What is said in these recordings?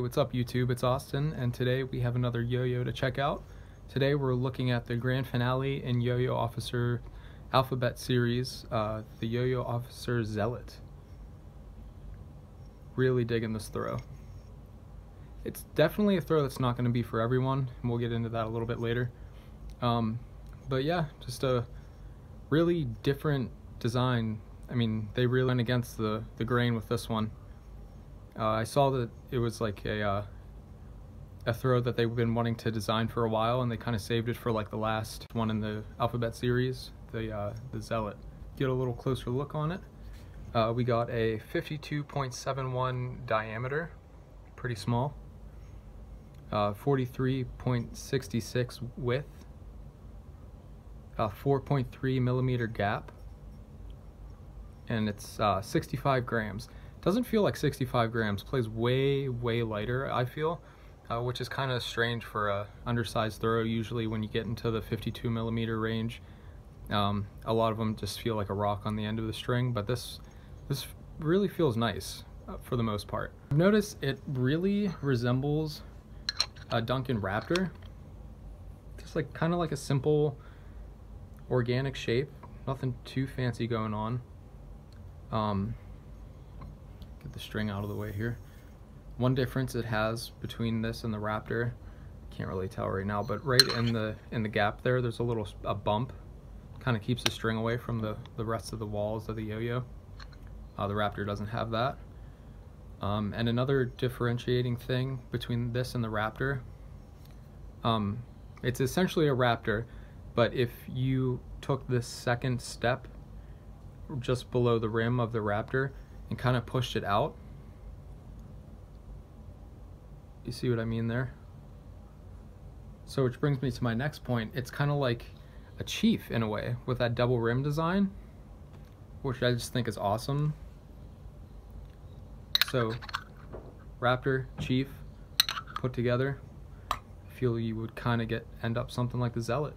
what's up YouTube? It's Austin, and today we have another yo-yo to check out. Today we're looking at the grand finale in Yoyofficer Alphabet series, the Yoyofficer Zealot. Really digging this throw. It's definitely a throw that's not going to be for everyone, and we'll get into that a little bit later. But yeah, just a really different design. I mean, they really went against the grain with this one. I saw that it was like a throw that they've been wanting to design for a while, and they kind of saved it for like the last one in the Alphabet series, the Zealot. Get a little closer look on it. We got a 52.71 diameter, pretty small. 43.66 width. 4.3 millimeter gap. And it's 65 grams. Doesn't feel like 65 grams. Plays way lighter, I feel, which is kind of strange for a undersized throw. Usually when you get into the 52 millimeter range, a lot of them just feel like a rock on the end of the string, but this really feels nice for the most part. I've noticed it really resembles a Duncan Raptor. Just like kind of like a simple organic shape, nothing too fancy going on. Get the string out of the way here. One difference it has between this and the Raptor, can't really tell right now, but right in the gap there's a bump. Kind of keeps the string away from the rest of the walls of the yo-yo. The Raptor doesn't have that. And another differentiating thing between this and the Raptor, it's essentially a Raptor, but if you took this second step just below the rim of the Raptor and kind of pushed it out, you see what I mean there? So which brings me to my next point. It's kind of like a Chief in a way with that double rim design, which I just think is awesome. So Raptor, Chief put together, I feel you would kind of end up something like the Zealot.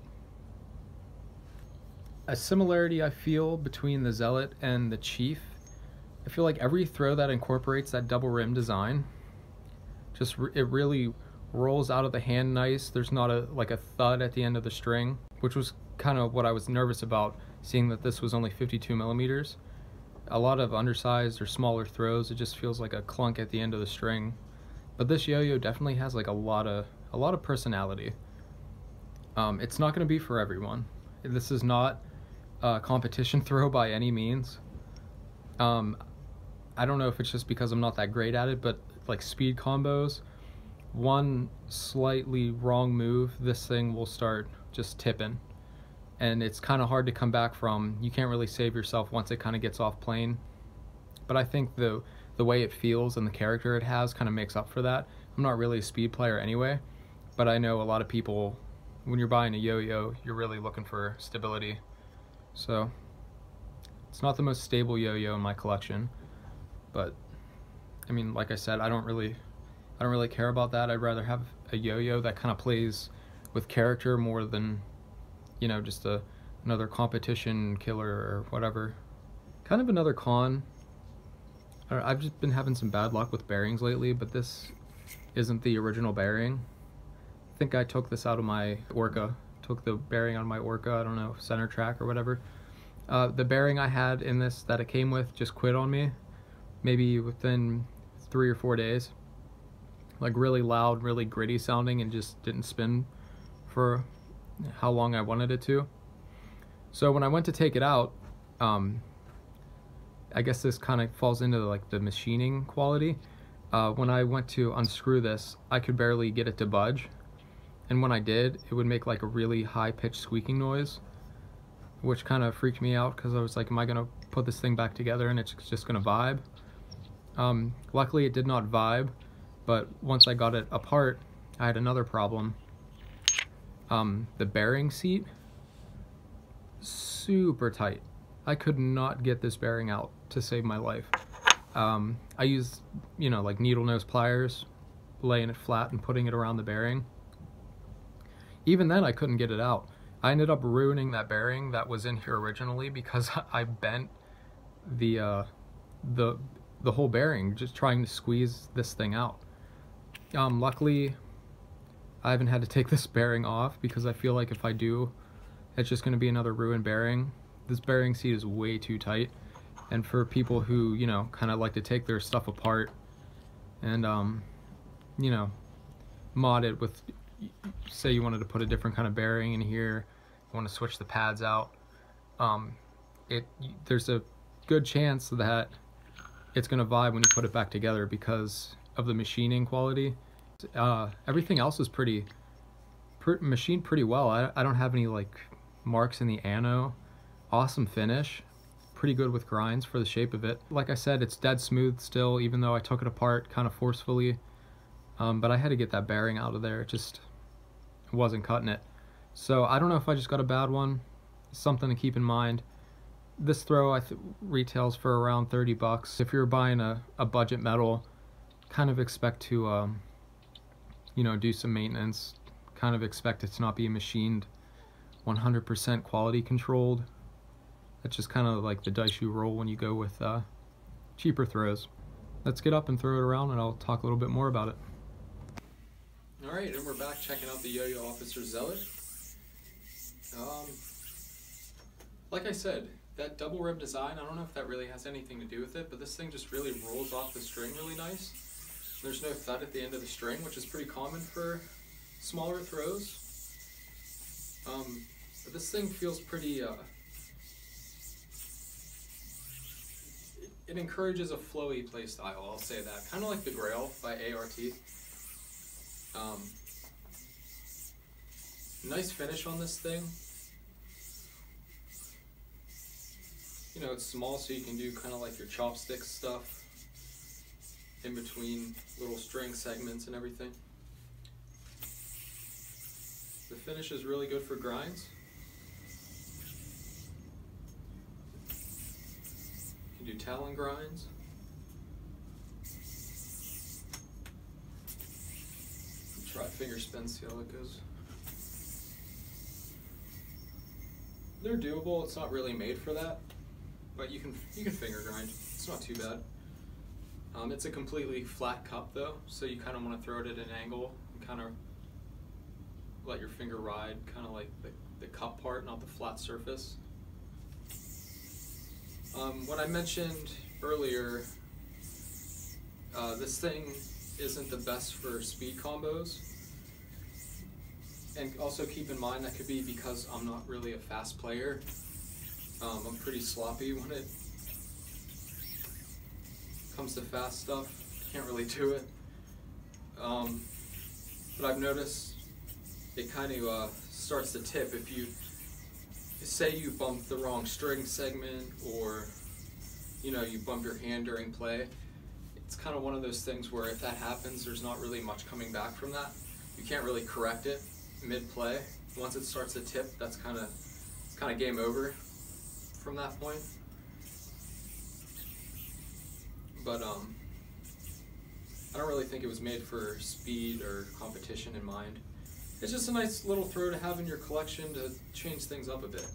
A similarity I feel between the Zealot and the Chief, I feel like every throw that incorporates that double rim design, it really rolls out of the hand nice. There's not like a thud at the end of the string, which was kind of what I was nervous about, seeing that this was only 52 millimeters. A lot of undersized or smaller throws, it just feels like a clunk at the end of the string. But this yo-yo definitely has like a lot of personality. It's not going to be for everyone. This is not a competition throw by any means. I don't know if it's just because I'm not that great at it, but like speed combos, one slightly wrong move, this thing will start just tipping, and it's kind of hard to come back from. You can't really save yourself once it kind of gets off plane. But I think the way it feels and the character it has kind of makes up for that. I'm not really a speed player anyway, but I know a lot of people, when you're buying a yo-yo, you're really looking for stability. So it's not the most stable yo-yo in my collection, but I mean, like I said, I don't really care about that. I'd rather have a yo-yo that kind of plays with character more than, you know, just another competition killer or whatever. Kind of another con. I've just been having some bad luck with bearings lately, but this isn't the original bearing. I think I took this out of my Orca. Took the bearing out of my Orca, I don't know, center track or whatever. The bearing I had in this that it came with just quit on me, maybe within 3 or 4 days. Like really loud, really gritty sounding, and just didn't spin for how long I wanted it to. So when I went to take it out, I guess this kind of falls into like the machining quality. When I went to unscrew this, I could barely get it to budge. And when I did, it would make like a really high-pitched squeaking noise, which kind of freaked me out because I was like, am I going to put this thing back together and it's just going to vibe? Luckily it did not vibe, but once I got it apart, I had another problem. The bearing seat, super tight. I could not get this bearing out to save my life. I used, you know, like needle nose pliers, laying it flat and putting it around the bearing. Even then I couldn't get it out. I ended up ruining that bearing that was in here originally because I bent the whole bearing just trying to squeeze this thing out. Luckily, I haven't had to take this bearing off because I feel like if I do, it's just going to be another ruined bearing. This bearing seat is way too tight, and for people who, you know, kind of like to take their stuff apart and, you know, mod it with, say you wanted to put a different kind of bearing in here, you want to switch the pads out, there's a good chance that it's going to vibe when you put it back together because of the machining quality. Everything else is machined pretty well. I don't have any like marks in the ano. Awesome finish, pretty good with grinds for the shape of it. Like I said, it's dead smooth still, even though I took it apart kind of forcefully. But I had to get that bearing out of there. It just wasn't cutting it. So I don't know if I just got a bad one. Something to keep in mind. This throw retails for around 30 bucks. If you're buying a budget metal, kind of expect to you know, do some maintenance. Kind of expect it to not be machined 100% quality controlled. That's just kind of like the dice you roll when you go with cheaper throws. Let's get up and throw it around and I'll talk a little bit more about it. Alright, and we're back checking out the Yoyofficer Zealot. Like I said, that double rim design, I don't know if that really has anything to do with it, but this thing just really rolls off the string really nice. There's no thud at the end of the string, which is pretty common for smaller throws. But this thing feels pretty, it encourages a flowy play style, I'll say that. Kind of like the Grail by ART. Nice finish on this thing. You know, it's small, so you can do kind of like your chopsticks stuff in between little string segments and everything. The finish is really good for grinds. You can do talon grinds. Try finger spin, see how it goes. They're doable. It's not really made for that, but you can finger grind. It's not too bad. It's a completely flat cup though, so you kind of want to throw it at an angle and kind of let your finger ride, kind of like the cup part, not the flat surface. What I mentioned earlier, this thing isn't the best for speed combos. And also keep in mind that could be because I'm not really a fast player. I'm pretty sloppy when it comes to fast stuff. Can't really do it. But I've noticed it kind of starts to tip if you say you bump the wrong string segment, or you know, you bump your hand during play. It's kind of one of those things where if that happens, there's not really much coming back from that. You can't really correct it mid-play. Once it starts to tip, it's kind of game over from that point. But I don't really think it was made for speed or competition in mind. It's just a nice little throw to have in your collection to change things up a bit.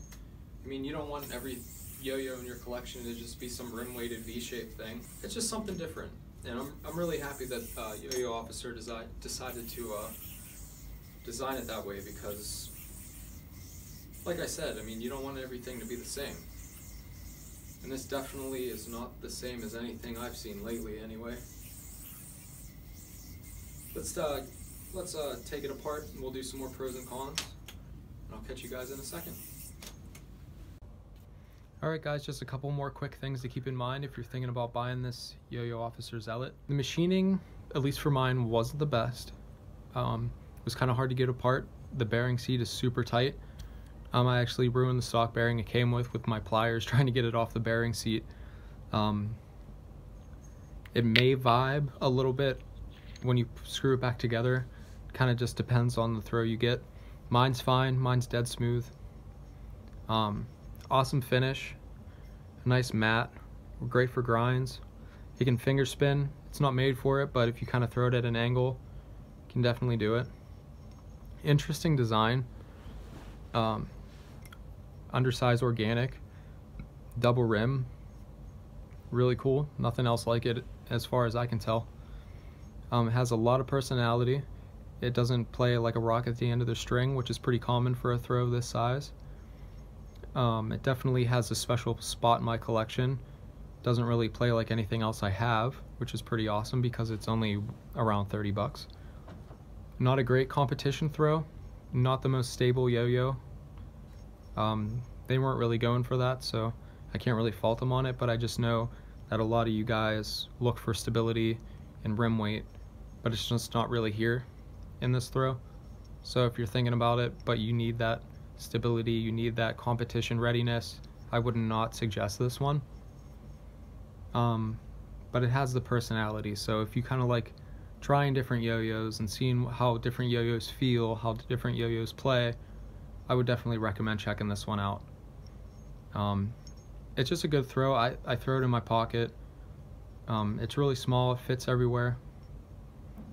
I mean, you don't want every yo-yo in your collection to just be some rim-weighted V-shaped thing. It's just something different, and I'm really happy that Yoyofficer decided to design it that way, because, like I said, I mean, you don't want everything to be the same. And this definitely is not the same as anything I've seen lately, anyway. Let's take it apart and we'll do some more pros and cons. And I'll catch you guys in a second. Alright guys, just a couple more quick things to keep in mind if you're thinking about buying this Yoyofficer Zealot. The machining, at least for mine, wasn't the best. It was kind of hard to get apart. The bearing seat is super tight. I actually ruined the stock bearing it came with my pliers trying to get it off the bearing seat. It may vibe a little bit when you screw it back together. Kind of just depends on the throw you get. Mine's fine. Mine's dead smooth. Awesome finish. Nice matte. Great for grinds. You can finger spin. It's not made for it, but if you kind of throw it at an angle, you can definitely do it. Interesting design. Undersized organic. Double rim. Really cool. Nothing else like it as far as I can tell. It has a lot of personality. It doesn't play like a rock at the end of the string, which is pretty common for a throw this size. It definitely has a special spot in my collection. Doesn't really play like anything else I have, which is pretty awesome because it's only around 30 bucks. Not a great competition throw, not the most stable yo-yo. They weren't really going for that, so I can't really fault them on it, but I just know that a lot of you guys look for stability and rim weight, but it's just not really here in this throw. So if you're thinking about it, but you need that stability, you need that competition readiness, I would not suggest this one. But it has the personality, so if you kind of like trying different yo-yos and seeing how different yo-yos feel, how different yo-yos play, I would definitely recommend checking this one out. It's just a good throw. I throw it in my pocket. It's really small, it fits everywhere.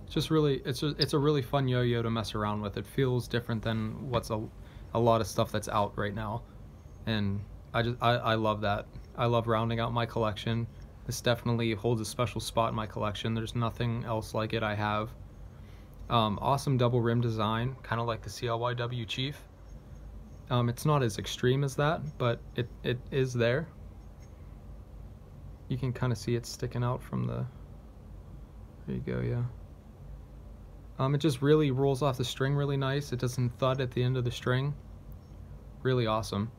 It's just really, it's a really fun yo-yo to mess around with. It feels different than what's a lot of stuff that's out right now, and I love that. I love rounding out my collection. This definitely holds a special spot in my collection. There's nothing else like it I have. Awesome double rim design, kind of like the CLYW Chief. It's not as extreme as that, but it is there. You can kind of see it sticking out from the, there you go, yeah. It just really rolls off the string really nice. It doesn't thud at the end of the string. Really awesome.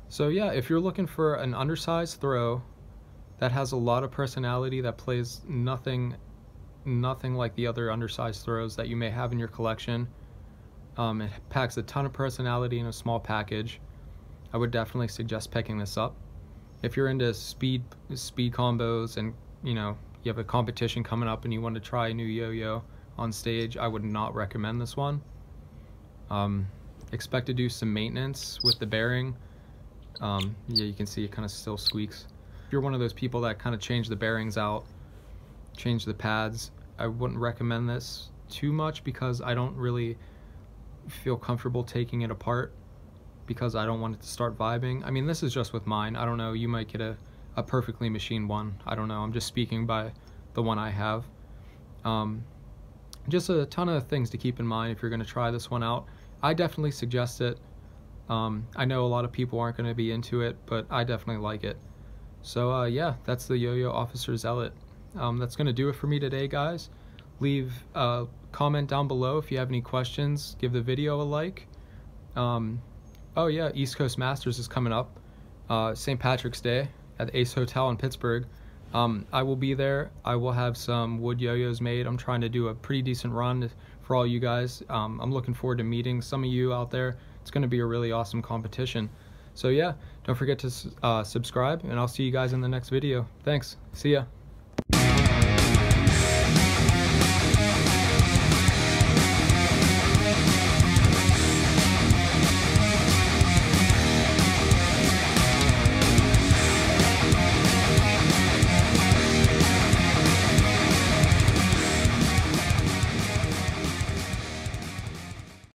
So yeah, if you're looking for an undersized throw that has a lot of personality, that plays nothing like the other undersized throws that you may have in your collection, it packs a ton of personality in a small package, I would definitely suggest picking this up. If you're into speed combos and you have a competition coming up and you want to try a new yo-yo on stage, I would not recommend this one. Expect to do some maintenance with the bearing. Yeah, you can see it kind of still squeaks. If you're one of those people that kind of change the bearings out, change the pads, I wouldn't recommend this too much because I don't really feel comfortable taking it apart because I don't want it to start vibing. I mean, this is just with mine. I don't know, you might get a perfectly machined one. I don't know, I'm just speaking by the one I have. Just a ton of things to keep in mind if you're going to try this one out. I definitely suggest it. I know a lot of people aren't going to be into it, but I definitely like it. So yeah, that's the Yoyofficer Zealot. That's going to do it for me today, guys. Leave a comment down below if you have any questions. Give the video a like. Oh yeah, East Coast Masters is coming up. St. Patrick's Day at the Ace Hotel in Pittsburgh. I will be there. I will have some wood yo-yos made. I'm trying to do a pretty decent run for all you guys. I'm looking forward to meeting some of you out there. It's going to be a really awesome competition. So yeah, don't forget to subscribe, and I'll see you guys in the next video. Thanks. See ya.